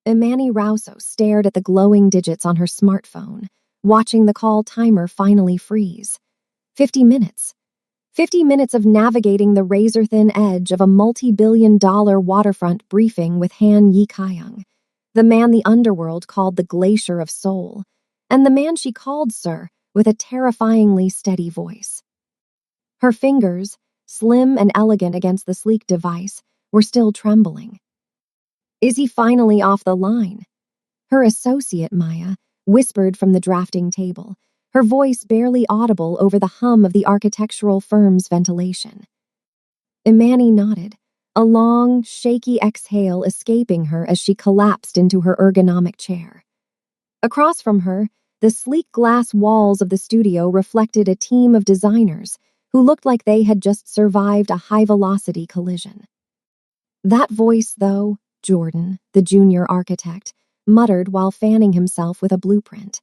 Imani Rousseau stared at the glowing digits on her smartphone, watching the call timer finally freeze. 50 minutes. 50 minutes of navigating the razor-thin edge of a multi-billion-dollar waterfront briefing with Han Yi-Kyung, the man the underworld called the Glacier of Soul, and the man she called Sir with a terrifyingly steady voice. Her fingers, slim and elegant against the sleek device, were still trembling. Is he finally off the line? Her associate, Maya, whispered from the drafting table, her voice barely audible over the hum of the architectural firm's ventilation. Imani nodded, a long, shaky exhale escaping her as she collapsed into her ergonomic chair. Across from her, the sleek glass walls of the studio reflected a team of designers who looked like they had just survived a high-velocity collision. That voice, though, Jordan, the junior architect, muttered while fanning himself with a blueprint.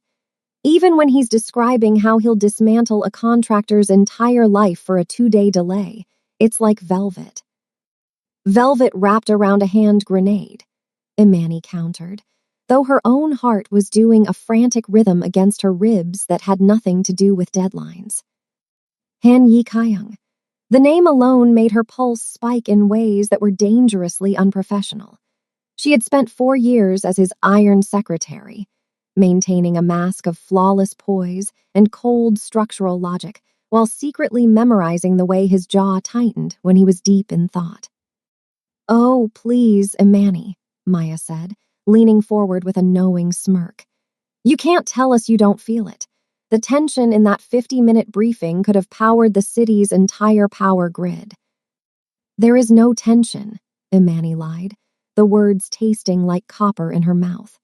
Even when he's describing how he'll dismantle a contractor's entire life for a 2-day delay, it's like velvet. Velvet wrapped around a hand grenade, Imani countered, though her own heart was doing a frantic rhythm against her ribs that had nothing to do with deadlines. Han Yi-Kyung. The name alone made her pulse spike in ways that were dangerously unprofessional. She had spent 4 years as his iron secretary, maintaining a mask of flawless poise and cold structural logic while secretly memorizing the way his jaw tightened when he was deep in thought. "Oh, please, Imani," Maya said, leaning forward with a knowing smirk. "You can't tell us you don't feel it. The tension in that 50-minute briefing could have powered the city's entire power grid." "There is no tension," Imani lied, the words tasting like copper in her mouth.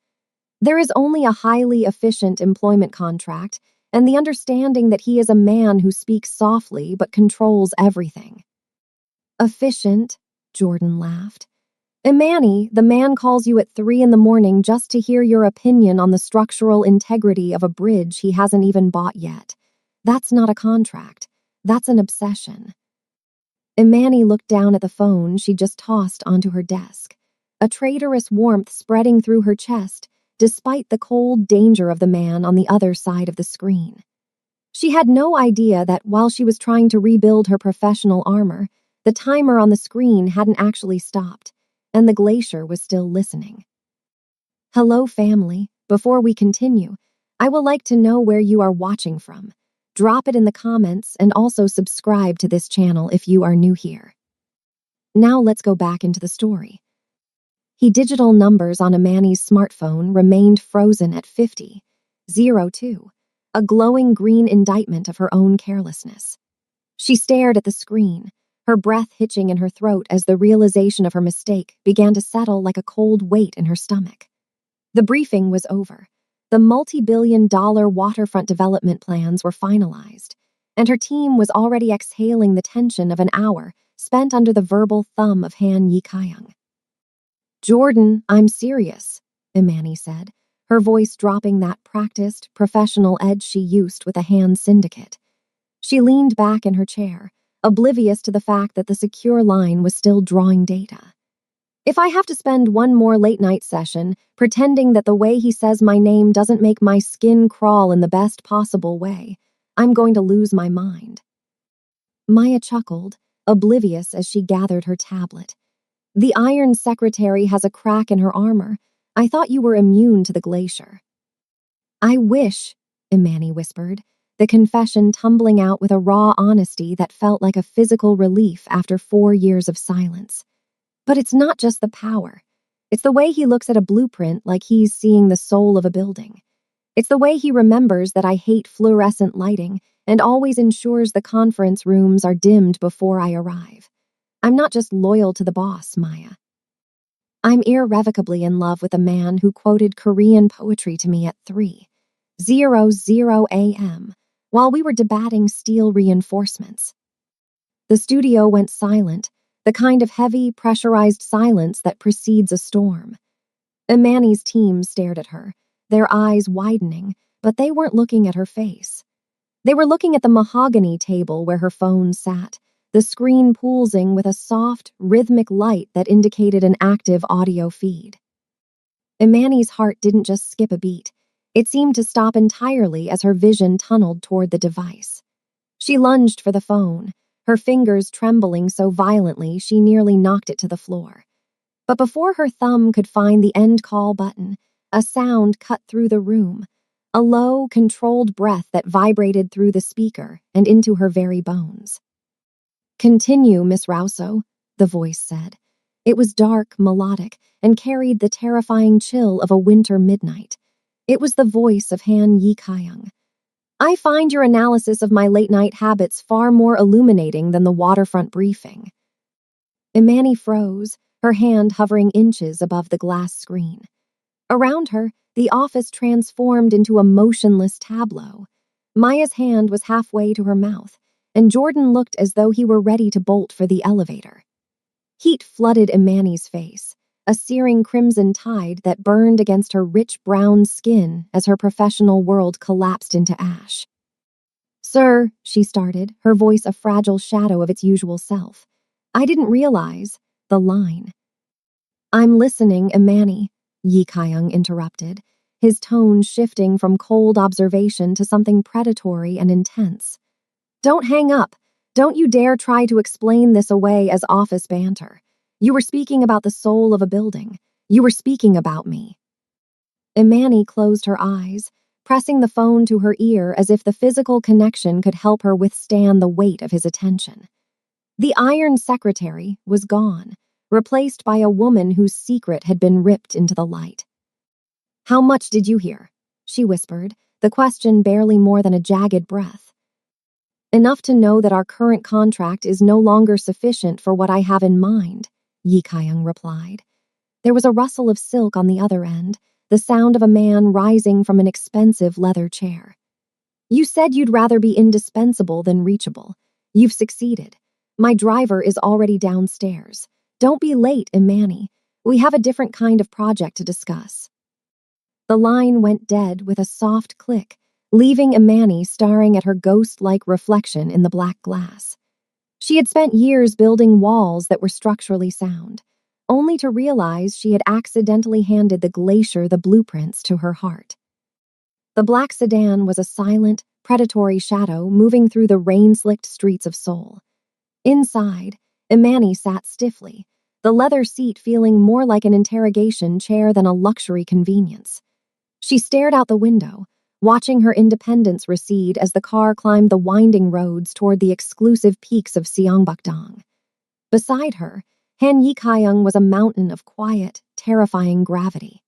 "There is only a highly efficient employment contract and the understanding that he is a man who speaks softly but controls everything." "Efficient?" Jordan laughed. "Imani, the man calls you at 3 a.m. just to hear your opinion on the structural integrity of a bridge he hasn't even bought yet. That's not a contract. That's an obsession." Imani looked down at the phone she just tossed onto her desk, a traitorous warmth spreading through her chest despite the cold danger of the man on the other side of the screen. She had no idea that while she was trying to rebuild her professional armor, the timer on the screen hadn't actually stopped, and the glacier was still listening. "Hello, family. Before we continue, I would like to know where you are watching from. Drop it in the comments and also subscribe to this channel if you are new here." Now let's go back into the story. Digital numbers on Imani's smartphone remained frozen at 50:02, a glowing green indictment of her own carelessness. She stared at the screen, her breath hitching in her throat as the realization of her mistake began to settle like a cold weight in her stomach. The briefing was over. The multi-billion-dollar waterfront development plans were finalized, and her team was already exhaling the tension of an hour spent under the verbal thumb of Han Yi-Kyung. "Jordan, I'm serious," Imani said, her voice dropping that practiced, professional edge she used with a hand syndicate. She leaned back in her chair, oblivious to the fact that the secure line was still drawing data. "If I have to spend one more late-night session pretending that the way he says my name doesn't make my skin crawl in the best possible way, I'm going to lose my mind." Maya chuckled, oblivious as she gathered her tablet. "The Iron Secretary has a crack in her armor. I thought you were immune to the glacier." "I wish," Imani whispered, the confession tumbling out with a raw honesty that felt like a physical relief after 4 years of silence. "But it's not just the power. It's the way he looks at a blueprint like he's seeing the soul of a building. It's the way he remembers that I hate fluorescent lighting and always ensures the conference rooms are dimmed before I arrive. I'm not just loyal to the boss, Maya. I'm irrevocably in love with a man who quoted Korean poetry to me at 3:00 a.m. while we were debating steel reinforcements." The studio went silent, the kind of heavy, pressurized silence that precedes a storm. Imani's team stared at her, their eyes widening, but they weren't looking at her face. They were looking at the mahogany table where her phone sat, the screen pulsing with a soft, rhythmic light that indicated an active audio feed. Imani's heart didn't just skip a beat. It seemed to stop entirely as her vision tunneled toward the device. She lunged for the phone, her fingers trembling so violently she nearly knocked it to the floor. But before her thumb could find the end call button, a sound cut through the room, a low, controlled breath that vibrated through the speaker and into her very bones. "Continue, Miss Rousseau," the voice said. It was dark, melodic, and carried the terrifying chill of a winter midnight. It was the voice of Han Yi-kyung. "I find your analysis of my late-night habits far more illuminating than the waterfront briefing." Imani froze, her hand hovering inches above the glass screen. Around her, the office transformed into a motionless tableau. Maya's hand was halfway to her mouth, and Jordan looked as though he were ready to bolt for the elevator. Heat flooded Imani's face, a searing crimson tide that burned against her rich brown skin as her professional world collapsed into ash. "Sir," she started, her voice a fragile shadow of its usual self. "I didn't realize," the line. "I'm listening, Imani," Yi-kyung interrupted, his tone shifting from cold observation to something predatory and intense. "Don't hang up. Don't you dare try to explain this away as office banter. You were speaking about the soul of a building. You were speaking about me." Imani closed her eyes, pressing the phone to her ear as if the physical connection could help her withstand the weight of his attention. The iron secretary was gone, replaced by a woman whose secret had been ripped into the light. "How much did you hear?" she whispered, the question barely more than a jagged breath. "Enough to know that our current contract is no longer sufficient for what I have in mind," Yi-kyung replied. There was a rustle of silk on the other end, the sound of a man rising from an expensive leather chair. "You said you'd rather be indispensable than reachable. You've succeeded. My driver is already downstairs. Don't be late, Imani. We have a different kind of project to discuss." The line went dead with a soft click, leaving Imani staring at her ghost-like reflection in the black glass. She had spent years building walls that were structurally sound, only to realize she had accidentally handed the glacier the blueprints to her heart. The black sedan was a silent, predatory shadow moving through the rain-slicked streets of Seoul. Inside, Imani sat stiffly, the leather seat feeling more like an interrogation chair than a luxury convenience. She stared out the window, watching her independence recede as the car climbed the winding roads toward the exclusive peaks of Seongbukdong. Beside her, Han Yi-kyung was a mountain of quiet, terrifying gravity.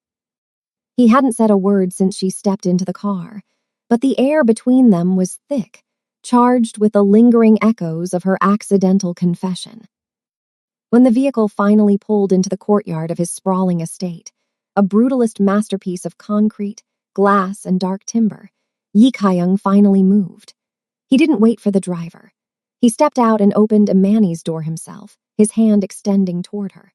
He hadn't said a word since she stepped into the car, but the air between them was thick, charged with the lingering echoes of her accidental confession. When the vehicle finally pulled into the courtyard of his sprawling estate, a brutalist masterpiece of concrete, glass, and dark timber, Yi-kyung finally moved. He didn't wait for the driver. He stepped out and opened Imani's door himself, his hand extending toward her.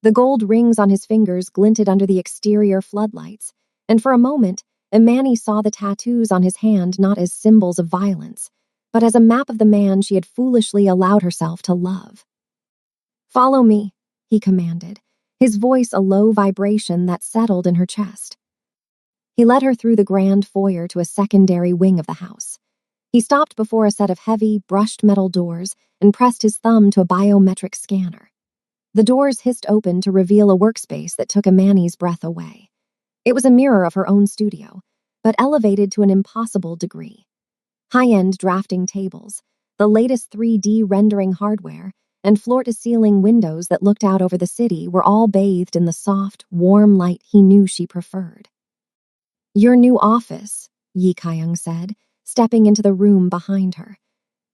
The gold rings on his fingers glinted under the exterior floodlights, and for a moment, Imani saw the tattoos on his hand not as symbols of violence, but as a map of the man she had foolishly allowed herself to love. "Follow me," he commanded, his voice a low vibration that settled in her chest. He led her through the grand foyer to a secondary wing of the house. He stopped before a set of heavy, brushed metal doors and pressed his thumb to a biometric scanner. The doors hissed open to reveal a workspace that took Imani's breath away. It was a mirror of her own studio, but elevated to an impossible degree. High-end drafting tables, the latest 3D rendering hardware, and floor-to-ceiling windows that looked out over the city were all bathed in the soft, warm light he knew she preferred. "Your new office," Yi-kyung said, stepping into the room behind her.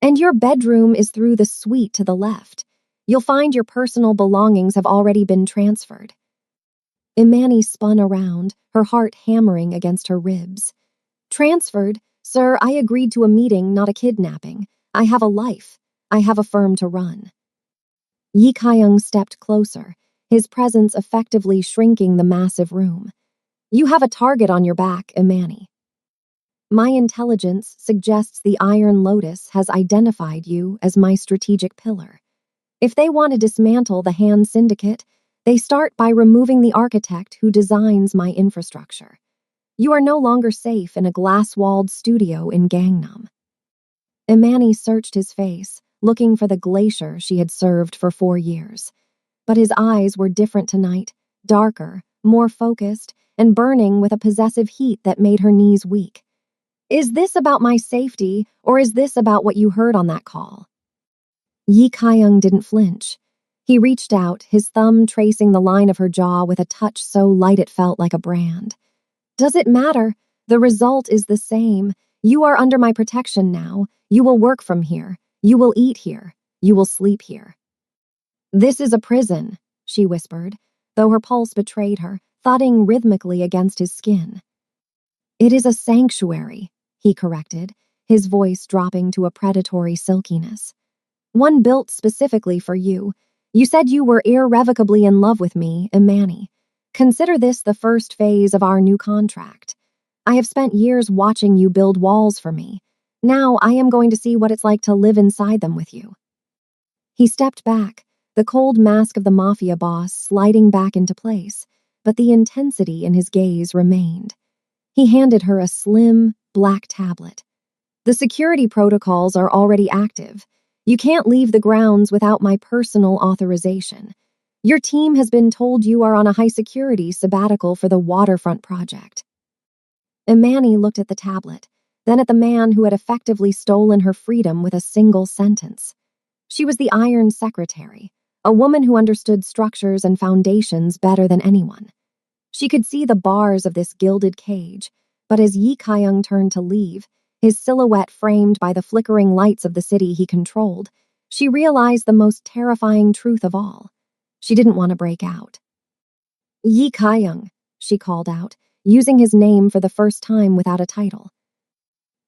"And your bedroom is through the suite to the left. You'll find your personal belongings have already been transferred." Imani spun around, her heart hammering against her ribs. "Transferred? Sir, I agreed to a meeting, not a kidnapping. I have a life. I have a firm to run." Yi-kyung stepped closer, his presence effectively shrinking the massive room. "You have a target on your back, Imani. My intelligence suggests the Iron Lotus has identified you as my strategic pillar. If they want to dismantle the Han Syndicate, They start by removing the architect who designs my infrastructure. You are no longer safe in a glass-walled studio in Gangnam." Imani searched his face, looking for the glacier she had served for 4 years. But his eyes were different tonight, darker, more focused, and burning with a possessive heat that made her knees weak. "Is this about my safety, or is this about what you heard on that call?" Yi Kyung didn't flinch. He reached out, his thumb tracing the line of her jaw with a touch so light it felt like a brand. "Does it matter? The result is the same. You are under my protection now. You will work from here. You will eat here. You will sleep here." "This is a prison," she whispered, though her pulse betrayed her, thudding rhythmically against his skin. "It is a sanctuary," he corrected, his voice dropping to a predatory silkiness. "One built specifically for you. You said you were irrevocably in love with me, Imani. Consider this the first phase of our new contract. I have spent years watching you build walls for me. Now I am going to see what it's like to live inside them with you." He stepped back, the cold mask of the Mafia boss sliding back into place, but the intensity in his gaze remained. He handed her a slim, black tablet. "The security protocols are already active. You can't leave the grounds without my personal authorization. Your team has been told you are on a high-security sabbatical for the waterfront project." Imani looked at the tablet, then at the man who had effectively stolen her freedom with a single sentence. She was the Iron Secretary, a woman who understood structures and foundations better than anyone. She could see the bars of this gilded cage, but as Yi Kyung turned to leave, his silhouette framed by the flickering lights of the city he controlled, she realized the most terrifying truth of all. She didn't want to break out. "Yi Kyung," she called out, using his name for the first time without a title.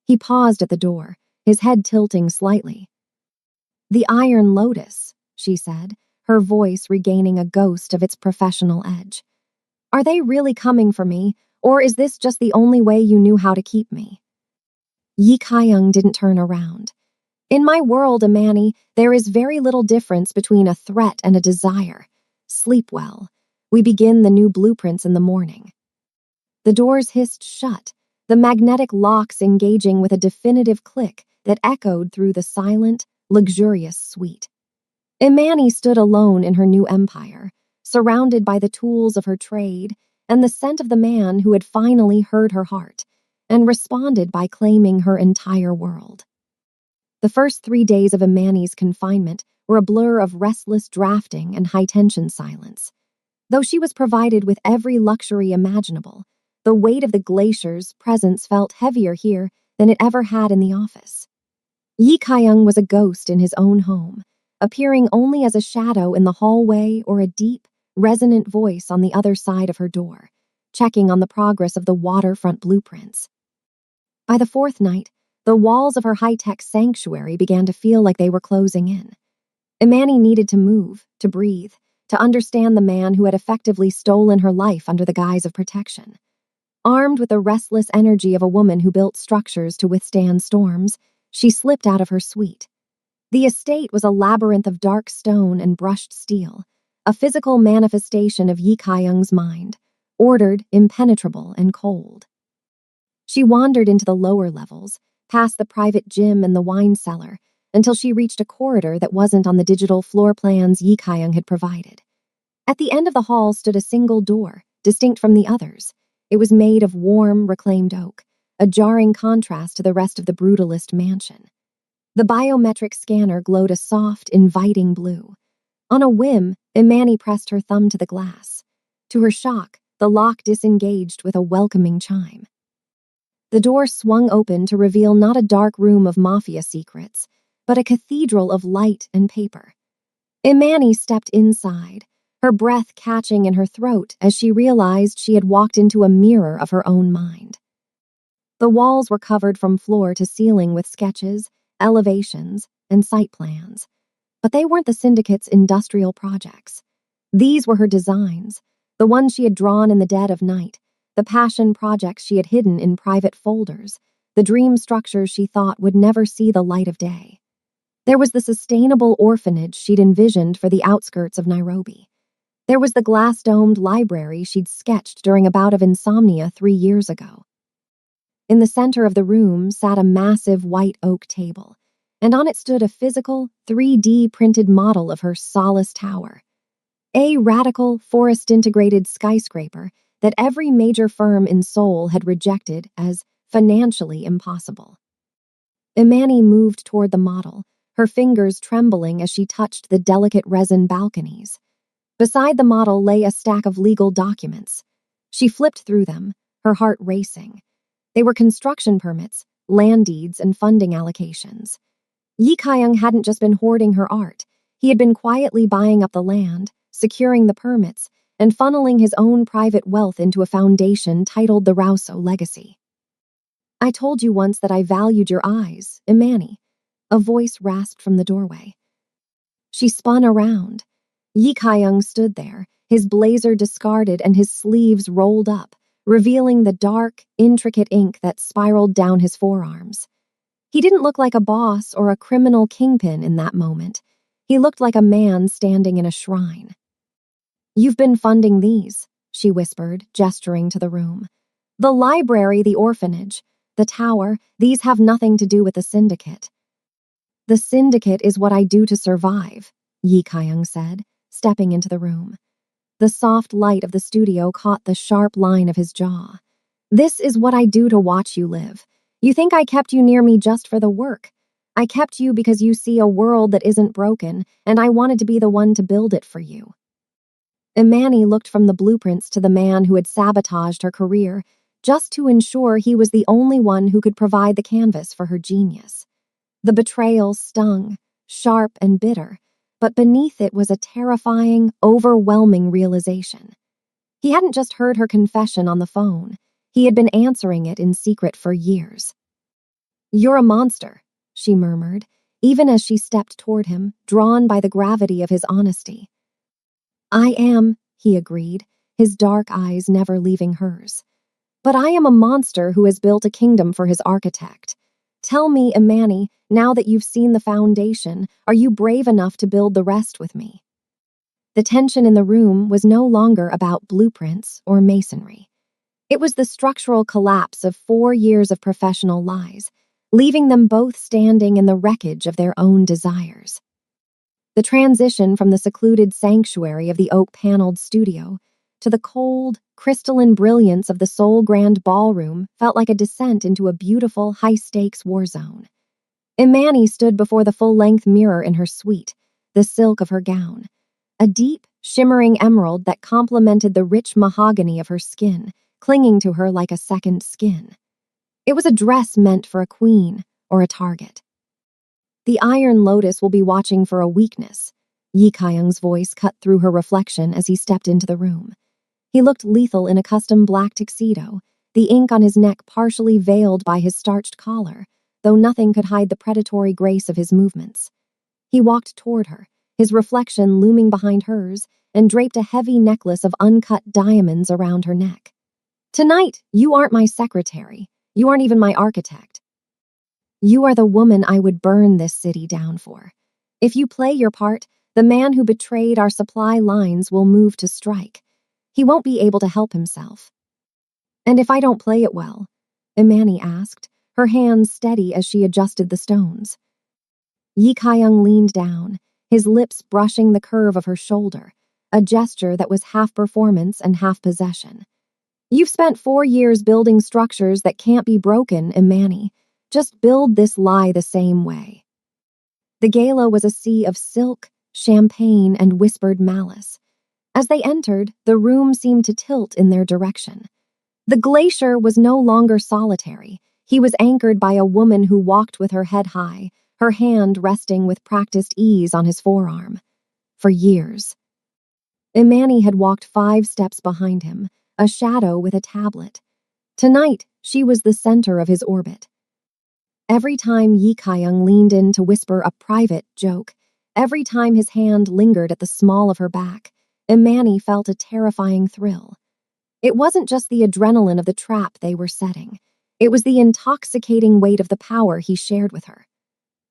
He paused at the door, his head tilting slightly. "The Iron Lotus," she said, her voice regaining a ghost of its professional edge. "Are they really coming for me, or is this just the only way you knew how to keep me?" Yi Kyung didn't turn around. "In my world, Imani, there is very little difference between a threat and a desire. Sleep well. We begin the new blueprints in the morning." The doors hissed shut, the magnetic locks engaging with a definitive click that echoed through the silent, luxurious suite. Imani stood alone in her new empire, surrounded by the tools of her trade and the scent of the man who had finally heard her heart and responded by claiming her entire world. The first 3 days of Imani's confinement were a blur of restless drafting and high-tension silence. Though she was provided with every luxury imaginable, the weight of the glacier's presence felt heavier here than it ever had in the office. Yi Kyung was a ghost in his own home, appearing only as a shadow in the hallway or a deep, resonant voice on the other side of her door, checking on the progress of the waterfront blueprints. By the 4th night, the walls of her high-tech sanctuary began to feel like they were closing in. Imani needed to move, to breathe, to understand the man who had effectively stolen her life under the guise of protection. Armed with the restless energy of a woman who built structures to withstand storms, she slipped out of her suite. The estate was a labyrinth of dark stone and brushed steel, a physical manifestation of Yi Kyung's mind, ordered, impenetrable, and cold. She wandered into the lower levels, past the private gym and the wine cellar, until she reached a corridor that wasn't on the digital floor plans Yi Kyung had provided. At the end of the hall stood a single door, distinct from the others. It was made of warm, reclaimed oak, a jarring contrast to the rest of the brutalist mansion. The biometric scanner glowed a soft, inviting blue. On a whim, Imani pressed her thumb to the glass. To her shock, the lock disengaged with a welcoming chime. The door swung open to reveal not a dark room of Mafia secrets, but a cathedral of light and paper. Imani stepped inside, her breath catching in her throat as she realized she had walked into a mirror of her own mind. The walls were covered from floor to ceiling with sketches, elevations, and site plans. But they weren't the syndicate's industrial projects. These were her designs, the ones she had drawn in the dead of night, the passion projects she had hidden in private folders, the dream structures she thought would never see the light of day. There was the sustainable orphanage she'd envisioned for the outskirts of Nairobi. There was the glass-domed library she'd sketched during a bout of insomnia 3 years ago. In the center of the room sat a massive white oak table, and on it stood a physical, 3D printed model of her Solace Tower, a radical, forest-integrated skyscraper that every major firm in Seoul had rejected as financially impossible. Imani moved toward the model, her fingers trembling as she touched the delicate resin balconies. Beside the model lay a stack of legal documents. She flipped through them, her heart racing. They were construction permits, land deeds, and funding allocations. Yi Kyung hadn't just been hoarding her art. He had been quietly buying up the land, securing the permits, and funneling his own private wealth into a foundation titled the Rousseau Legacy. "I told you once that I valued your eyes, Imani," a voice rasped from the doorway. She spun around. Yi Kyung stood there, his blazer discarded and his sleeves rolled up, revealing the dark, intricate ink that spiraled down his forearms. He didn't look like a boss or a criminal kingpin in that moment. He looked like a man standing in a shrine. "You've been funding these," she whispered, gesturing to the room. "The library, the orphanage, the tower, these have nothing to do with the syndicate." "The syndicate is what I do to survive," Yi Kyung said, stepping into the room. The soft light of the studio caught the sharp line of his jaw. "This is what I do to watch you live. You think I kept you near me just for the work. I kept you because you see a world that isn't broken, and I wanted to be the one to build it for you." Imani looked from the blueprints to the man who had sabotaged her career, just to ensure he was the only one who could provide the canvas for her genius. The betrayal stung, sharp and bitter, but beneath it was a terrifying, overwhelming realization. He hadn't just heard her confession on the phone. He had been answering it in secret for years. "You're a monster," she murmured, even as she stepped toward him, drawn by the gravity of his honesty. "I am," he agreed, his dark eyes never leaving hers. "But I am a monster who has built a kingdom for his architect. Tell me, Imani, now that you've seen the foundation, are you brave enough to build the rest with me?" The tension in the room was no longer about blueprints or masonry. It was the structural collapse of 4 years of professional lies, leaving them both standing in the wreckage of their own desires. The transition from the secluded sanctuary of the oak-paneled studio to the cold, crystalline brilliance of the Seoul Grand Ballroom felt like a descent into a beautiful, high-stakes war zone. Imani stood before the full-length mirror in her suite, the silk of her gown, a deep, shimmering emerald that complemented the rich mahogany of her skin, clinging to her like a second skin. It was a dress meant for a queen or a target. "The Iron Lotus will be watching for a weakness," Yi Kyung's voice cut through her reflection as he stepped into the room. He looked lethal in a custom black tuxedo, the ink on his neck partially veiled by his starched collar, though nothing could hide the predatory grace of his movements. He walked toward her, his reflection looming behind hers, and draped a heavy necklace of uncut diamonds around her neck. "Tonight, you aren't my secretary. You aren't even my architect. You are the woman I would burn this city down for. If you play your part, the man who betrayed our supply lines will move to strike. He won't be able to help himself." "And if I don't play it well?" Imani asked, her hands steady as she adjusted the stones. Yi Kyung leaned down, his lips brushing the curve of her shoulder, a gesture that was half performance and half possession. "You've spent 4 years building structures that can't be broken, Imani. Just build this lie the same way." The gala was a sea of silk, champagne, and whispered malice. As they entered, the room seemed to tilt in their direction. The glacier was no longer solitary. He was anchored by a woman who walked with her head high, her hand resting with practiced ease on his forearm. For years. Imani had walked 5 steps behind him, a shadow with a tablet. Tonight, she was the center of his orbit. Every time Yi Kyung leaned in to whisper a private joke, every time his hand lingered at the small of her back, Imani felt a terrifying thrill. It wasn't just the adrenaline of the trap they were setting. It was the intoxicating weight of the power he shared with her.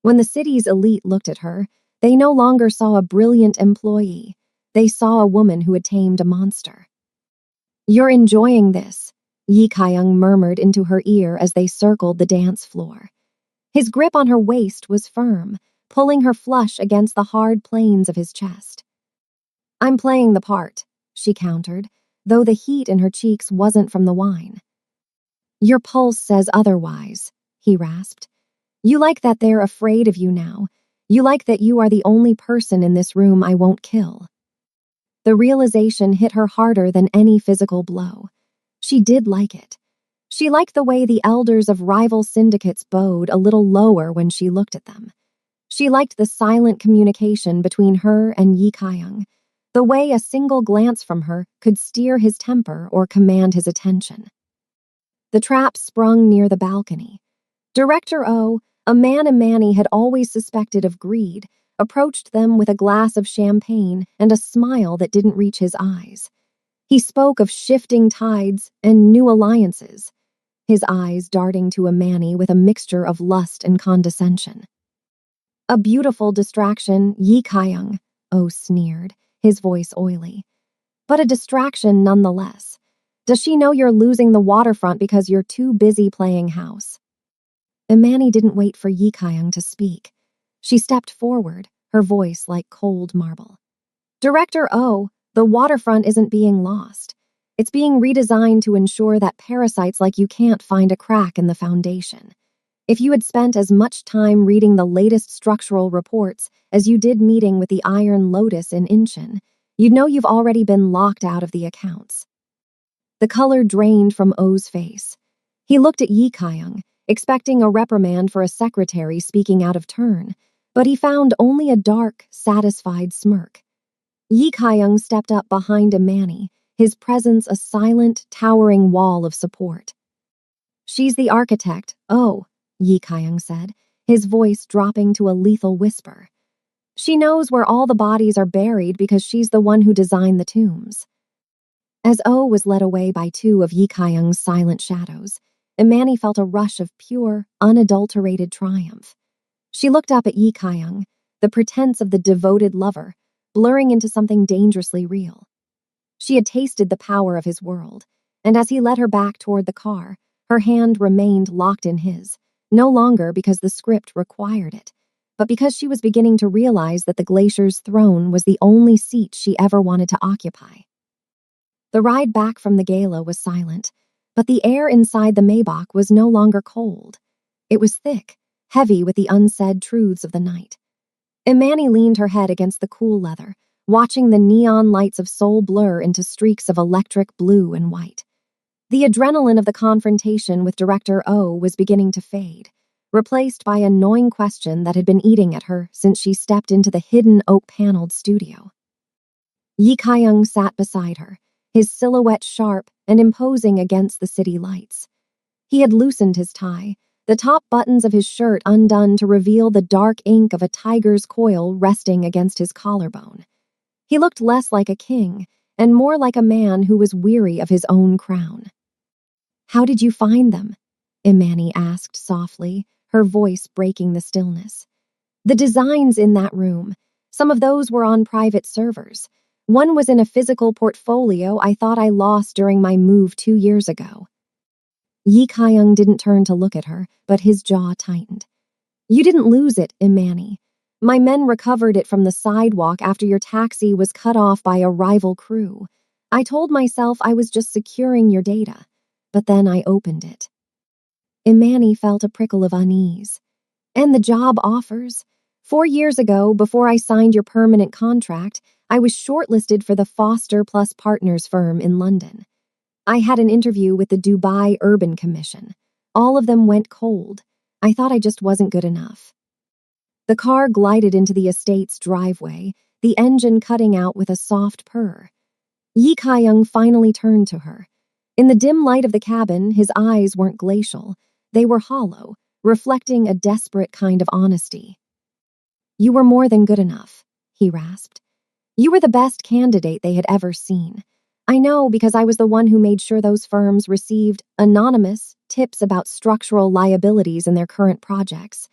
When the city's elite looked at her, they no longer saw a brilliant employee. They saw a woman who had tamed a monster. "You're enjoying this," Yi Kaiyang murmured into her ear as they circled the dance floor. His grip on her waist was firm, pulling her flush against the hard planes of his chest. "I'm playing the part," she countered, though the heat in her cheeks wasn't from the wine. "Your pulse says otherwise," he rasped. "You like that they're afraid of you now. You like that you are the only person in this room I won't kill." The realization hit her harder than any physical blow. She did like it. She liked the way the elders of rival syndicates bowed a little lower when she looked at them. She liked the silent communication between her and Yi Kaiyang, the way a single glance from her could steer his temper or command his attention. The trap sprung near the balcony. Director O, a man Imani had always suspected of greed, approached them with a glass of champagne and a smile that didn't reach his eyes. He spoke of shifting tides and new alliances, his eyes darting to Imani with a mixture of lust and condescension. "A beautiful distraction, Yi Kaiyang," O sneered, his voice oily. "But a distraction nonetheless. Does she know you're losing the waterfront because you're too busy playing house?" Imani didn't wait for Yi Kaiyang to speak. She stepped forward, her voice like cold marble. "Director O, the waterfront isn't being lost. It's being redesigned to ensure that parasites like you can't find a crack in the foundation. If you had spent as much time reading the latest structural reports as you did meeting with the Iron Lotus in Incheon, you'd know you've already been locked out of the accounts." The color drained from O's face. He looked at Yi Kaiyang, expecting a reprimand for a secretary speaking out of turn, but he found only a dark, satisfied smirk. Yi Kaiyang stepped up behind Imani, his presence a silent, towering wall of support. "She's the architect, oh," Yi Kaiyang said, his voice dropping to a lethal whisper. "She knows where all the bodies are buried because she's the one who designed the tombs." As O was led away by two of Yi Kaiyang's silent shadows, Imani felt a rush of pure, unadulterated triumph. She looked up at Yi Kaiyang, the pretense of the devoted lover, blurring into something dangerously real. She had tasted the power of his world, and as he led her back toward the car, her hand remained locked in his, no longer because the script required it, but because she was beginning to realize that the glacier's throne was the only seat she ever wanted to occupy. The ride back from the gala was silent, but the air inside the Maybach was no longer cold. It was thick, heavy with the unsaid truths of the night. Imani leaned her head against the cool leather, watching the neon lights of Seoul blur into streaks of electric blue and white. The adrenaline of the confrontation with Director O was beginning to fade, replaced by a gnawing question that had been eating at her since she stepped into the hidden oak-paneled studio. Yi Kaiyang sat beside her, his silhouette sharp and imposing against the city lights. He had loosened his tie, the top buttons of his shirt undone to reveal the dark ink of a tiger's coil resting against his collarbone. He looked less like a king and more like a man who was weary of his own crown. "How did you find them?" Imani asked softly, her voice breaking the stillness. "The designs in that room, some of those were on private servers. One was in a physical portfolio I thought I lost during my move 2 years ago." Yi Kaiyang didn't turn to look at her, but his jaw tightened. "You didn't lose it, Imani. My men recovered it from the sidewalk after your taxi was cut off by a rival crew. I told myself I was just securing your data, but then I opened it." Imani felt a prickle of unease. "And the job offers? 4 years ago, before I signed your permanent contract, I was shortlisted for the Foster Plus Partners firm in London. I had an interview with the Dubai Urban Commission. All of them went cold. I thought I just wasn't good enough." The car glided into the estate's driveway, the engine cutting out with a soft purr. Yi Kaiyang finally turned to her. In the dim light of the cabin, his eyes weren't glacial. They were hollow, reflecting a desperate kind of honesty. "You were more than good enough," he rasped. "You were the best candidate they had ever seen. I know because I was the one who made sure those firms received anonymous tips about structural liabilities in their current projects,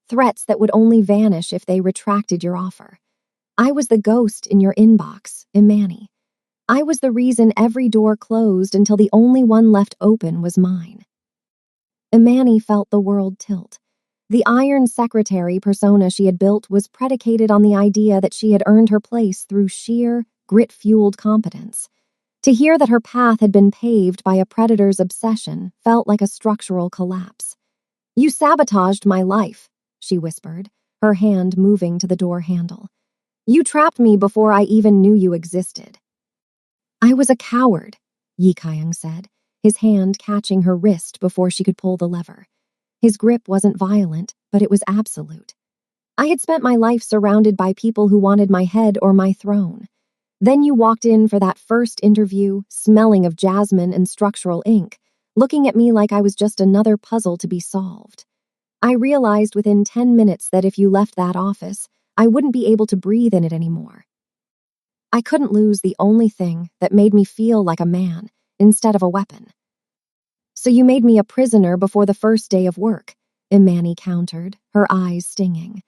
threats that would only vanish if they retracted your offer. I was the ghost in your inbox, Imani. I was the reason every door closed until the only one left open was mine. Imani felt the world tilt. The iron secretary persona she had built was predicated on the idea that she had earned her place through sheer, grit-fueled competence. To hear that her path had been paved by a predator's obsession felt like a structural collapse. "You sabotaged my life," she whispered, her hand moving to the door handle. "You trapped me before I even knew you existed." "I was a coward," Yi Kyung said, his hand catching her wrist before she could pull the lever. His grip wasn't violent, but it was absolute. "I had spent my life surrounded by people who wanted my head or my throne. Then you walked in for that first interview, smelling of jasmine and structural ink, looking at me like I was just another puzzle to be solved. I realized within 10 minutes that if you left that office, I wouldn't be able to breathe in it anymore. I couldn't lose the only thing that made me feel like a man instead of a weapon." "So you made me a prisoner before the first day of work," Imani countered, her eyes stinging.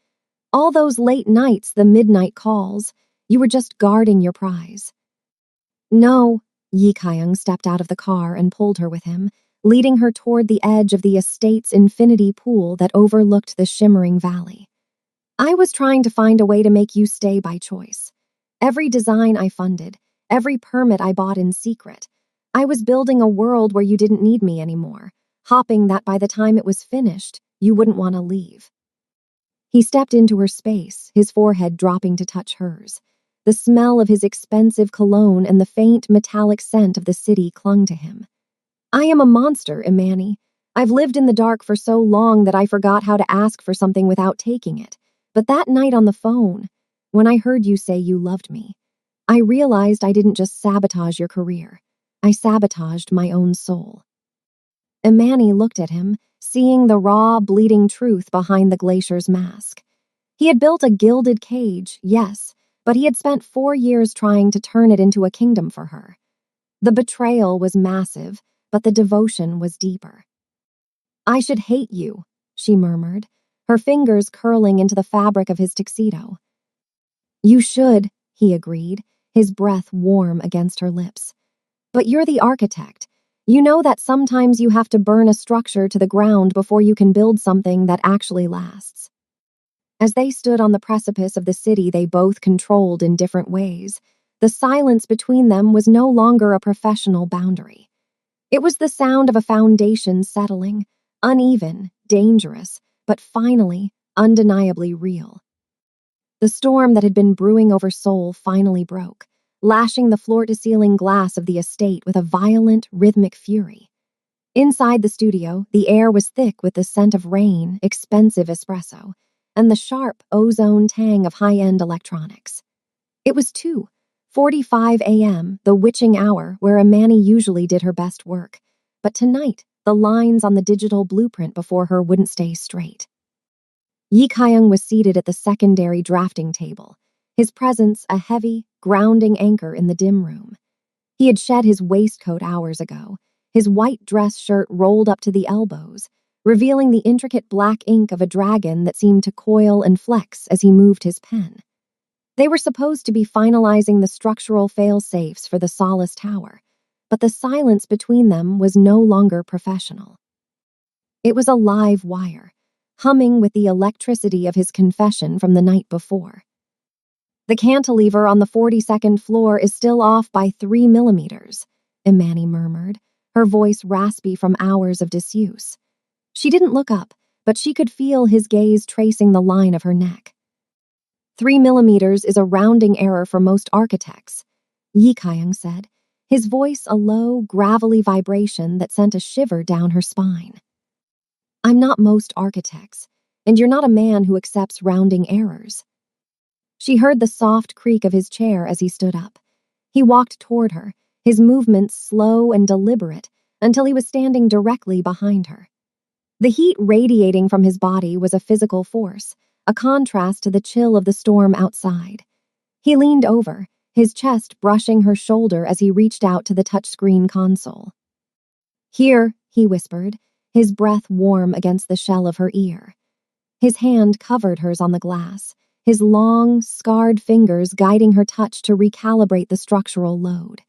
"All those late nights, the midnight calls, you were just guarding your prize." "No," Yi Kyung stepped out of the car and pulled her with him, leading her toward the edge of the estate's infinity pool that overlooked the shimmering valley. "I was trying to find a way to make you stay by choice. Every design I funded, every permit I bought in secret, I was building a world where you didn't need me anymore, hoping that by the time it was finished, you wouldn't want to leave." He stepped into her space, his forehead dropping to touch hers. The smell of his expensive cologne and the faint metallic scent of the city clung to him. "I am a monster, Imani. I've lived in the dark for so long that I forgot how to ask for something without taking it. But that night on the phone, when I heard you say you loved me, I realized I didn't just sabotage your career. I sabotaged my own soul." Imani looked at him, seeing the raw, bleeding truth behind the glacier's mask. He had built a gilded cage, yes, but he had spent 4 years trying to turn it into a kingdom for her. The betrayal was massive, but the devotion was deeper. "I should hate you," she murmured, her fingers curling into the fabric of his tuxedo. "You should," he agreed, his breath warm against her lips. "But you're the architect. You know that sometimes you have to burn a structure to the ground before you can build something that actually lasts." As they stood on the precipice of the city they both controlled in different ways, the silence between them was no longer a professional boundary. It was the sound of a foundation settling, uneven, dangerous, but finally, undeniably real. The storm that had been brewing over Seoul finally broke, lashing the floor-to-ceiling glass of the estate with a violent, rhythmic fury. Inside the studio, the air was thick with the scent of rain, expensive espresso, and the sharp, ozone tang of high-end electronics. It was 2:45 a.m., the witching hour where Imani usually did her best work, but tonight, the lines on the digital blueprint before her wouldn't stay straight. Yi Kyung was seated at the secondary drafting table, his presence a heavy, grounding anchor in the dim room. He had shed his waistcoat hours ago, his white dress shirt rolled up to the elbows, revealing the intricate black ink of a dragon that seemed to coil and flex as he moved his pen. They were supposed to be finalizing the structural fail-safes for the Solace Tower, but the silence between them was no longer professional. It was a live wire, humming with the electricity of his confession from the night before. "The cantilever on the 42nd floor is still off by 3 millimeters, Imani murmured, her voice raspy from hours of disuse. She didn't look up, but she could feel his gaze tracing the line of her neck. 3 millimeters is a rounding error for most architects, Yi Kyung said, his voice a low, gravelly vibration that sent a shiver down her spine. "I'm not most architects, and you're not a man who accepts rounding errors." She heard the soft creak of his chair as he stood up. He walked toward her, his movements slow and deliberate, until he was standing directly behind her. The heat radiating from his body was a physical force, a contrast to the chill of the storm outside. He leaned over, his chest brushing her shoulder as he reached out to the touchscreen console. "Here," he whispered, his breath warm against the shell of her ear. His hand covered hers on the glass, his long, scarred fingers guiding her touch to recalibrate the structural load.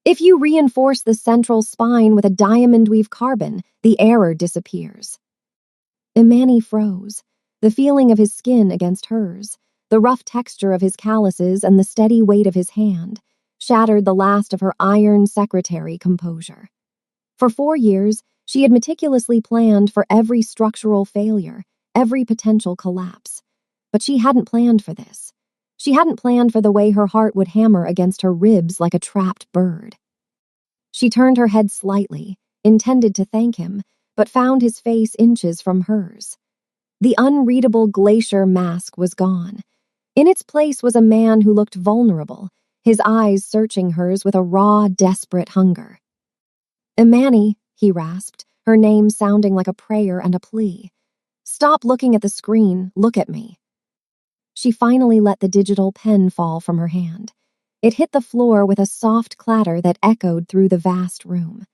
If you reinforce the central spine with a diamond weave carbon, the error disappears. Imani froze, the feeling of his skin against hers, the rough texture of his calluses and the steady weight of his hand, shattered the last of her iron secretary composure. For 4 years, she had meticulously planned for every structural failure, every potential collapse. But she hadn't planned for this. She hadn't planned for the way her heart would hammer against her ribs like a trapped bird. She turned her head slightly, intended to thank him, but found his face inches from hers. The unreadable glacier mask was gone. In its place was a man who looked vulnerable, his eyes searching hers with a raw, desperate hunger. "Imani," he rasped, her name sounding like a prayer and a plea. "Stop looking at the screen, look at me." She finally let the digital pen fall from her hand. It hit the floor with a soft clatter that echoed through the vast room.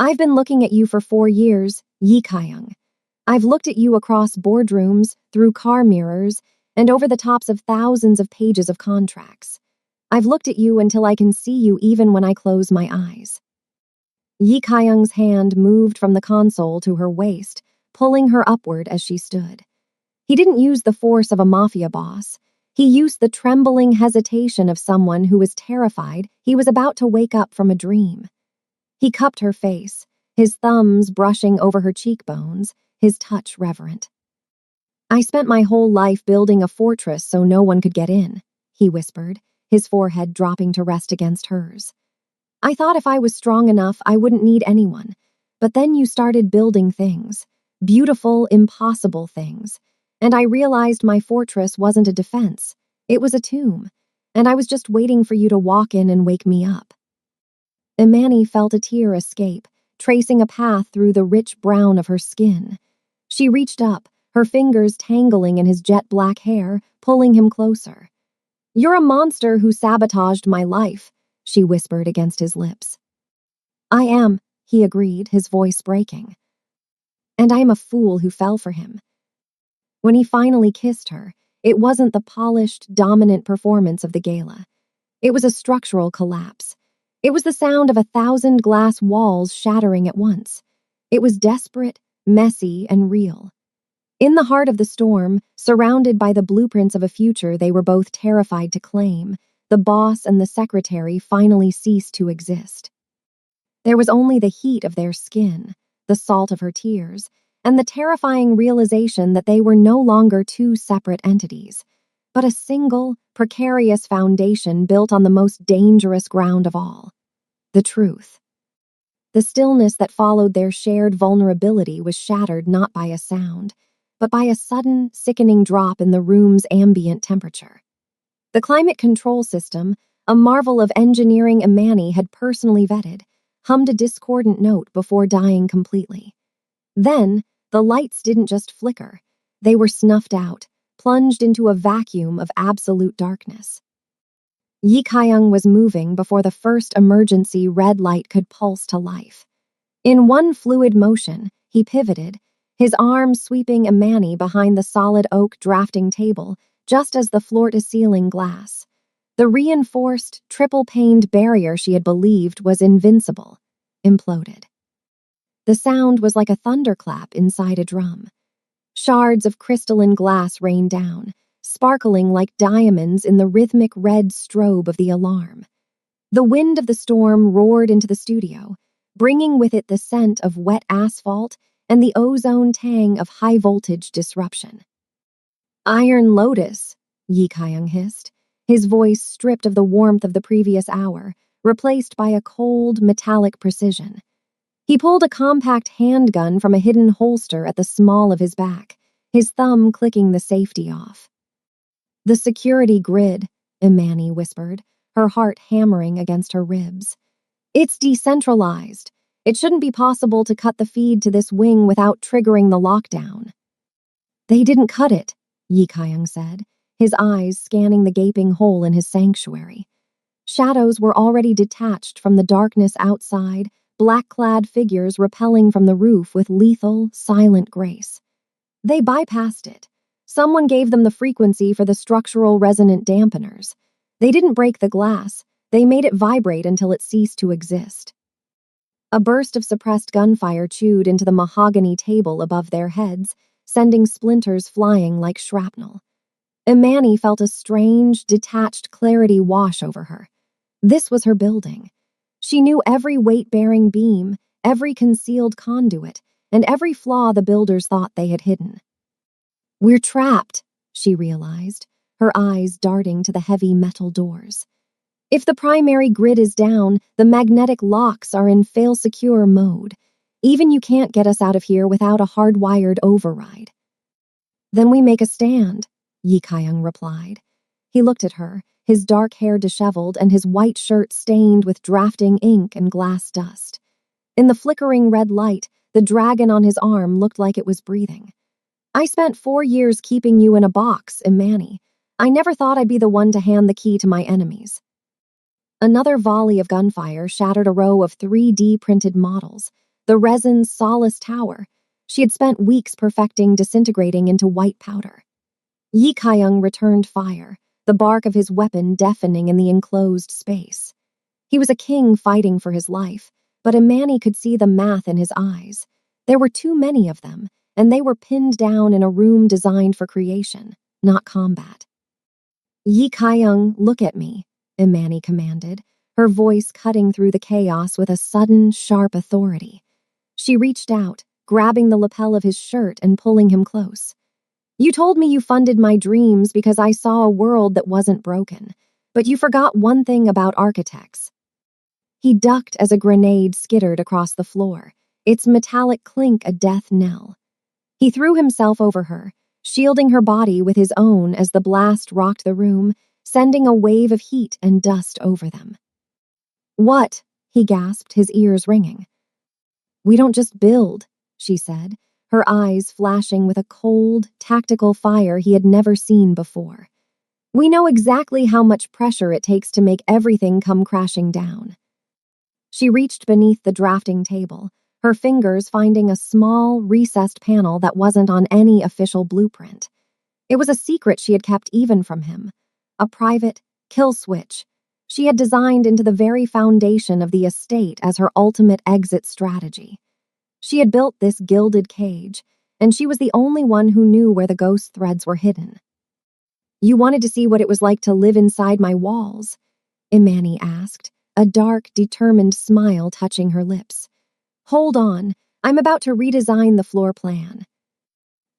"I've been looking at you for 4 years, Yi Kaiyang. I've looked at you across boardrooms, through car mirrors, and over the tops of thousands of pages of contracts. I've looked at you until I can see you even when I close my eyes." Yi Kaiyang's hand moved from the console to her waist, pulling her upward as she stood. He didn't use the force of a mafia boss. He used the trembling hesitation of someone who was terrified he was about to wake up from a dream. He cupped her face, his thumbs brushing over her cheekbones, his touch reverent. "I spent my whole life building a fortress so no one could get in," he whispered, his forehead dropping to rest against hers. "I thought if I was strong enough, I wouldn't need anyone. But then you started building things, beautiful, impossible things. And I realized my fortress wasn't a defense. It was a tomb. And I was just waiting for you to walk in and wake me up." Imani felt a tear escape, tracing a path through the rich brown of her skin. She reached up, her fingers tangling in his jet-black hair, pulling him closer. "You're a monster who sabotaged my life," she whispered against his lips. "I am," he agreed, his voice breaking. "And I am a fool who fell for him." When he finally kissed her, it wasn't the polished, dominant performance of the gala. It was a structural collapse. It was the sound of 1,000 glass walls shattering at once. It was desperate, messy, and real. In the heart of the storm, surrounded by the blueprints of a future they were both terrified to claim, the boss and the secretary finally ceased to exist. There was only the heat of their skin, the salt of her tears, and the terrifying realization that they were no longer 2 separate entities, but a single, precarious foundation built on the most dangerous ground of all: the truth. The stillness that followed their shared vulnerability was shattered not by a sound, but by a sudden, sickening drop in the room's ambient temperature. The climate control system, a marvel of engineering Imani had personally vetted, hummed a discordant note before dying completely. Then, the lights didn't just flicker. They were snuffed out, plunged into a vacuum of absolute darkness. Yi Kaiyang was moving before the first emergency red light could pulse to life. In one fluid motion, he pivoted, his arm sweeping Imani behind the solid oak drafting table, just as the floor-to-ceiling glass. The reinforced, triple-paned barrier she had believed was invincible, imploded. The sound was like a thunderclap inside a drum. Shards of crystalline glass rained down, sparkling like diamonds in the rhythmic red strobe of the alarm. The wind of the storm roared into the studio, bringing with it the scent of wet asphalt and the ozone tang of high-voltage disruption. "Iron Lotus," Yi Kaiyang hissed, his voice stripped of the warmth of the previous hour, replaced by a cold, metallic precision. He pulled a compact handgun from a hidden holster at the small of his back, his thumb clicking the safety off. "The security grid," Imani whispered, her heart hammering against her ribs. "It's decentralized. It shouldn't be possible to cut the feed to this wing without triggering the lockdown." "They didn't cut it," Yi Kaiyang said, his eyes scanning the gaping hole in his sanctuary. Shadows were already detached from the darkness outside, black-clad figures rappelling from the roof with lethal, silent grace. "They bypassed it. Someone gave them the frequency for the structural resonant dampeners. They didn't break the glass, they made it vibrate until it ceased to exist. A burst of suppressed gunfire chewed into the mahogany table above their heads, sending splinters flying like shrapnel. Imani felt a strange, detached clarity wash over her. This was her building. She knew every weight-bearing beam, every concealed conduit, and every flaw the builders thought they had hidden. "We're trapped," she realized, her eyes darting to the heavy metal doors. If the primary grid is down, the magnetic locks are in fail-secure mode. Even you can't get us out of here without a hardwired override. "Then we make a stand," Yi Kaiyang replied. He looked at her, his dark hair disheveled and his white shirt stained with drafting ink and glass dust. In the flickering red light, the dragon on his arm looked like it was breathing. "I spent 4 years keeping you in a box, Imani. I never thought I'd be the one to hand the key to my enemies." Another volley of gunfire shattered a row of 3D printed models, the resin's Solace Tower. She had spent weeks perfecting disintegrating into white powder. Yi Kaiyang returned fire, the bark of his weapon deafening in the enclosed space. He was a king fighting for his life, but Imani could see the math in his eyes. There were too many of them, and they were pinned down in a room designed for creation, not combat. "Yi Kaiyang, look at me," Imani commanded, her voice cutting through the chaos with a sudden, sharp authority. She reached out, grabbing the lapel of his shirt and pulling him close. "You told me you funded my dreams because I saw a world that wasn't broken, but you forgot one thing about architects." He ducked as a grenade skittered across the floor, its metallic clink a death knell. He threw himself over her, shielding her body with his own as the blast rocked the room, sending a wave of heat and dust over them. "What?" he gasped, his ears ringing. "We don't just build," she said, her eyes flashing with a cold, tactical fire he had never seen before. "We know exactly how much pressure it takes to make everything come crashing down." She reached beneath the drafting table, her fingers finding a small, recessed panel that wasn't on any official blueprint. It was a secret she had kept even from him, a private kill switch she had designed into the very foundation of the estate as her ultimate exit strategy. She had built this gilded cage, and she was the only one who knew where the ghost threads were hidden. "You wanted to see what it was like to live inside my walls?" Imani asked, a dark, determined smile touching her lips. "Hold on, I'm about to redesign the floor plan."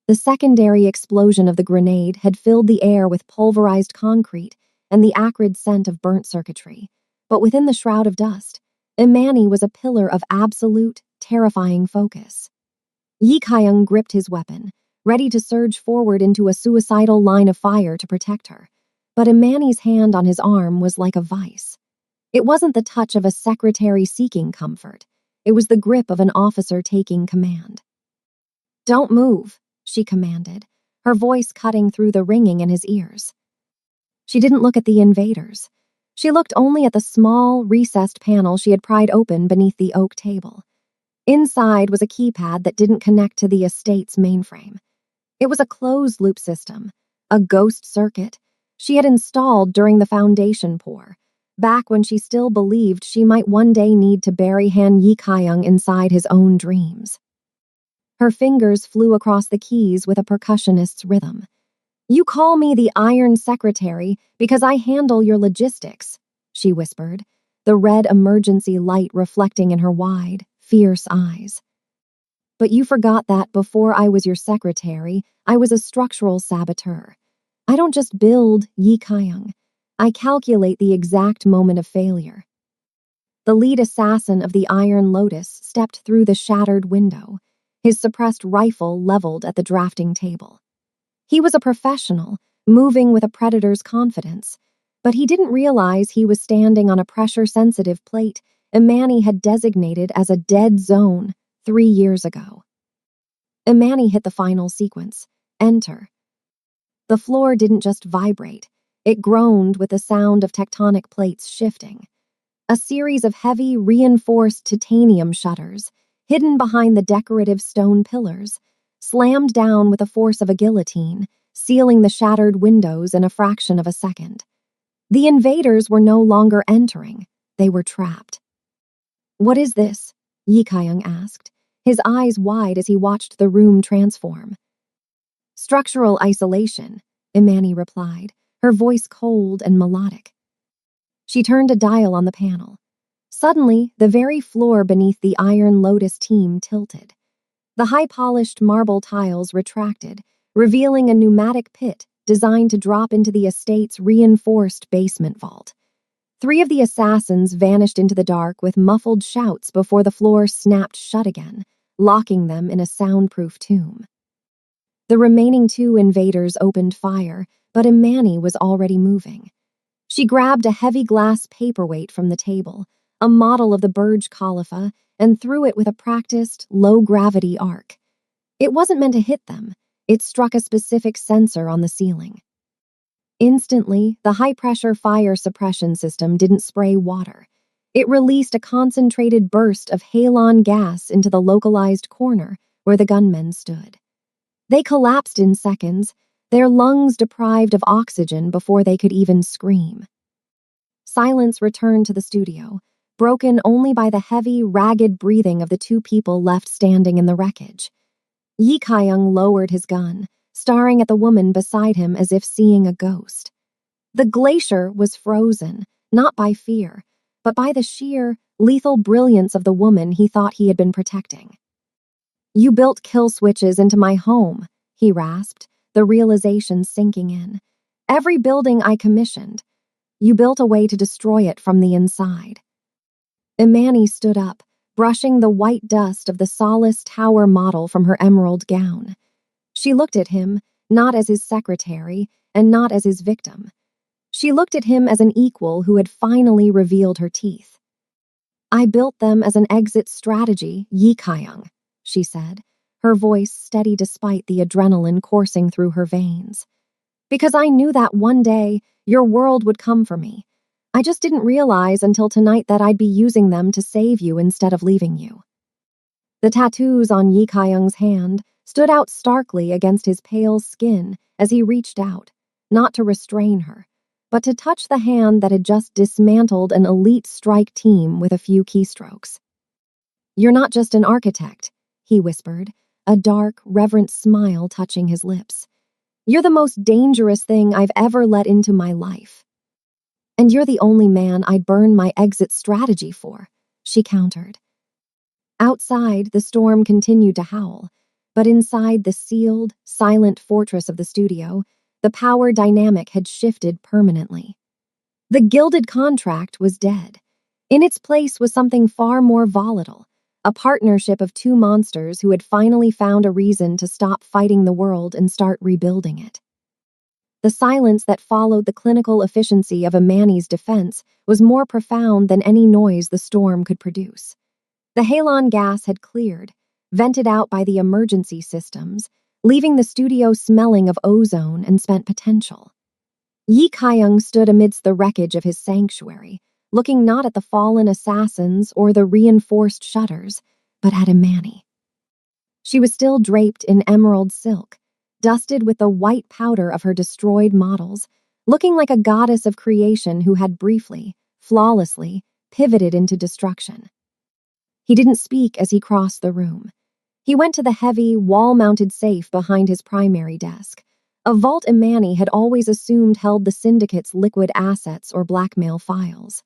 The secondary explosion of the grenade had filled the air with pulverized concrete and the acrid scent of burnt circuitry. But within the shroud of dust, Imani was a pillar of absolute, terrifying focus. Yi Kaiyang gripped his weapon, ready to surge forward into a suicidal line of fire to protect her. But Imani's hand on his arm was like a vice. It wasn't the touch of a secretary seeking comfort. It was the grip of an officer taking command. "Don't move," she commanded, her voice cutting through the ringing in his ears. She didn't look at the invaders. She looked only at the small, recessed panel she had pried open beneath the oak table. Inside was a keypad that didn't connect to the estate's mainframe. It was a closed-loop system, a ghost circuit she had installed during the foundation pour, back when she still believed she might one day need to bury Han Yi Kaiyang inside his own dreams. Her fingers flew across the keys with a percussionist's rhythm. "You call me the Iron Secretary because I handle your logistics," she whispered, the red emergency light reflecting in her wide, fierce eyes. "But you forgot that before I was your secretary, I was a structural saboteur. I don't just build, Yi Kaiyang. I calculate the exact moment of failure." The lead assassin of the Iron Lotus stepped through the shattered window, his suppressed rifle leveled at the drafting table. He was a professional, moving with a predator's confidence, but he didn't realize he was standing on a pressure-sensitive plate Imani had designated as a dead zone 3 years ago. Imani hit the final sequence, enter. The floor didn't just vibrate, it groaned with the sound of tectonic plates shifting. A series of heavy, reinforced titanium shutters, hidden behind the decorative stone pillars, slammed down with the force of a guillotine, sealing the shattered windows in a fraction of a second. The invaders were no longer entering. They were trapped. "What is this?" Yi Kaiyang asked, his eyes wide as he watched the room transform. "Structural isolation," Imani replied, her voice cold and melodic. She turned a dial on the panel. Suddenly, the very floor beneath the Iron Lotus team tilted. The high-polished marble tiles retracted, revealing a pneumatic pit designed to drop into the estate's reinforced basement vault. 3 of the assassins vanished into the dark with muffled shouts before the floor snapped shut again, locking them in a soundproof tomb. The remaining 2 invaders opened fire, but Imani was already moving. She grabbed a heavy glass paperweight from the table, a model of the Burj Khalifa, and threw it with a practiced, low-gravity arc. It wasn't meant to hit them. It struck a specific sensor on the ceiling. Instantly, the high-pressure fire suppression system didn't spray water. It released a concentrated burst of halon gas into the localized corner where the gunmen stood. They collapsed in seconds, their lungs deprived of oxygen before they could even scream. Silence returned to the studio, broken only by the heavy, ragged breathing of the 2 people left standing in the wreckage. Yi Kaiyang lowered his gun, staring at the woman beside him as if seeing a ghost. The glacier was frozen, not by fear, but by the sheer, lethal brilliance of the woman he thought he had been protecting. "You built kill switches into my home," he rasped, the realization sinking in. "Every building I commissioned. You built a way to destroy it from the inside." Imani stood up, brushing the white dust of the Solace Tower model from her emerald gown. She looked at him, not as his secretary, and not as his victim. She looked at him as an equal who had finally revealed her teeth. "I built them as an exit strategy, Yi Kaiyang," she said, her voice steady despite the adrenaline coursing through her veins. "Because I knew that one day your world would come for me. I just didn't realize until tonight that I'd be using them to save you instead of leaving you." The tattoos on Yi Kaiyang's hand stood out starkly against his pale skin as he reached out, not to restrain her, but to touch the hand that had just dismantled an elite strike team with a few keystrokes. "You're not just an architect," he whispered, a dark, reverent smile touching his lips. "You're the most dangerous thing I've ever let into my life." "And you're the only man I'd burn my exit strategy for," she countered. Outside, the storm continued to howl, but inside the sealed, silent fortress of the studio, the power dynamic had shifted permanently. The gilded contract was dead. In its place was something far more volatile, a partnership of 2 monsters who had finally found a reason to stop fighting the world and start rebuilding it. The silence that followed the clinical efficiency of Imani's defense was more profound than any noise the storm could produce. The halon gas had cleared, vented out by the emergency systems, leaving the studio smelling of ozone and spent potential. Yi Kaiyang stood amidst the wreckage of his sanctuary, looking not at the fallen assassins or the reinforced shutters, but at Imani. She was still draped in emerald silk, dusted with the white powder of her destroyed models, looking like a goddess of creation who had briefly, flawlessly, pivoted into destruction. He didn't speak as he crossed the room. He went to the heavy, wall-mounted safe behind his primary desk, a vault Imani had always assumed held the syndicate's liquid assets or blackmail files.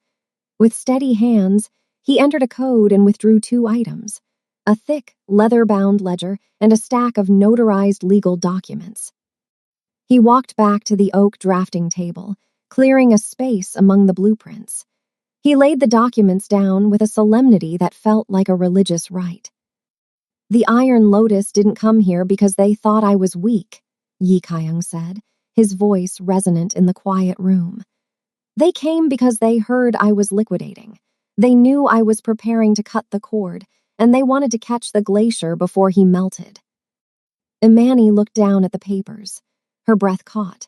With steady hands, he entered a code and withdrew 2 items, a thick, leather-bound ledger and a stack of notarized legal documents. He walked back to the oak drafting table, clearing a space among the blueprints. He laid the documents down with a solemnity that felt like a religious rite. "The Iron Lotus didn't come here because they thought I was weak," Yi Kaiyang said, his voice resonant in the quiet room. "They came because they heard I was liquidating. They knew I was preparing to cut the cord, and they wanted to catch the glacier before he melted." Imani looked down at the papers. Her breath caught.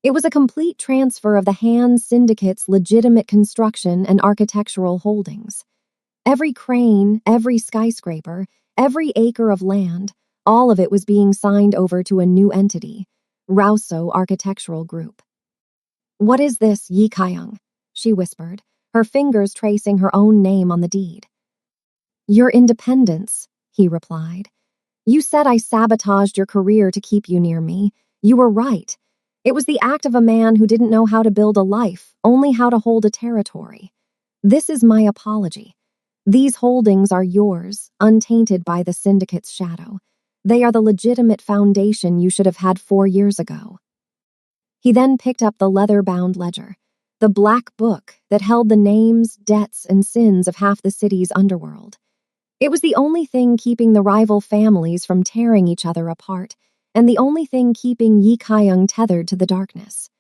It was a complete transfer of the Han Syndicate's legitimate construction and architectural holdings. Every crane, every skyscraper, every acre of land, all of it was being signed over to a new entity, Rauso Architectural Group. What is this, Yi Kaiyang? She whispered, her fingers tracing her own name on the deed. Your independence, he replied. You said I sabotaged your career to keep you near me. You were right. It was the act of a man who didn't know how to build a life, only how to hold a territory. This is my apology. These holdings are yours, untainted by the syndicate's shadow. They are the legitimate foundation you should have had 4 years ago. He then picked up the leather-bound ledger, the black book that held the names, debts, and sins of half the city's underworld. It was the only thing keeping the rival families from tearing each other apart, and the only thing keeping Yi Kaiyang tethered to the darkness.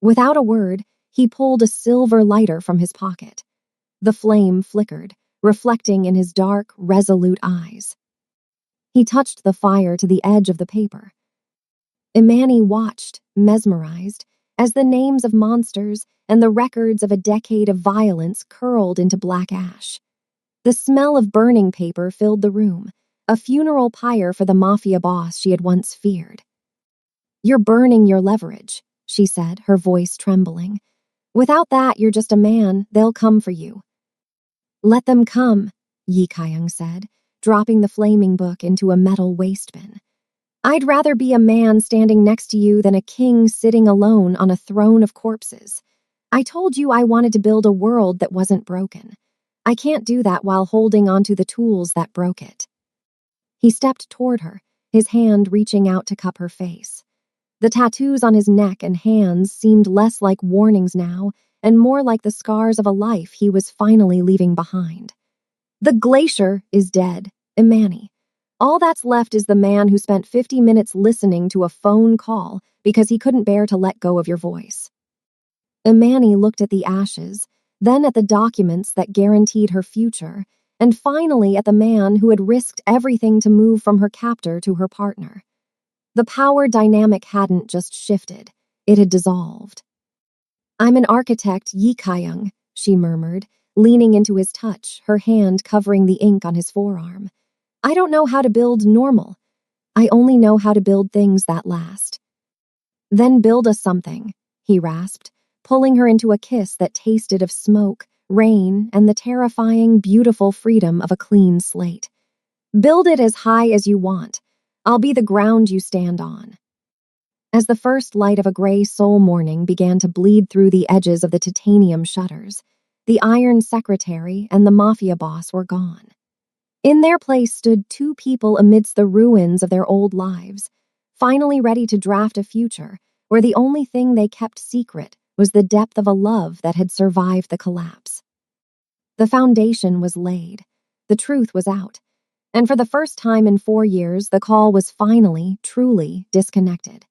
Without a word, he pulled a silver lighter from his pocket. The flame flickered, reflecting in his dark, resolute eyes. He touched the fire to the edge of the paper. Imani watched, mesmerized, as the names of monsters and the records of a decade of violence curled into black ash. The smell of burning paper filled the room, a funeral pyre for the Mafia boss she had once feared. You're burning your leverage, she said, her voice trembling. Without that, you're just a man. They'll come for you. Let them come, Yi Kaiyang said, dropping the flaming book into a metal waste bin. I'd rather be a man standing next to you than a king sitting alone on a throne of corpses. I told you I wanted to build a world that wasn't broken. I can't do that while holding onto the tools that broke it. He stepped toward her, his hand reaching out to cup her face. The tattoos on his neck and hands seemed less like warnings now and more like the scars of a life he was finally leaving behind. The glacier is dead, Imani. All that's left is the man who spent 50 minutes listening to a phone call because he couldn't bear to let go of your voice. Imani looked at the ashes, then at the documents that guaranteed her future, and finally at the man who had risked everything to move from her captor to her partner. The power dynamic hadn't just shifted, it had dissolved. I'm an architect, Yi Kaiyang, she murmured, leaning into his touch, her hand covering the ink on his forearm. I don't know how to build normal. I only know how to build things that last. Then build us something, he rasped, pulling her into a kiss that tasted of smoke, rain, and the terrifying, beautiful freedom of a clean slate. Build it as high as you want. I'll be the ground you stand on. As the first light of a gray soul morning began to bleed through the edges of the titanium shutters, the iron secretary and the Mafia boss were gone. In their place stood 2 people amidst the ruins of their old lives, finally ready to draft a future where the only thing they kept secret was the depth of a love that had survived the collapse. The foundation was laid. The truth was out. And for the first time in 4 years, the call was finally, truly disconnected.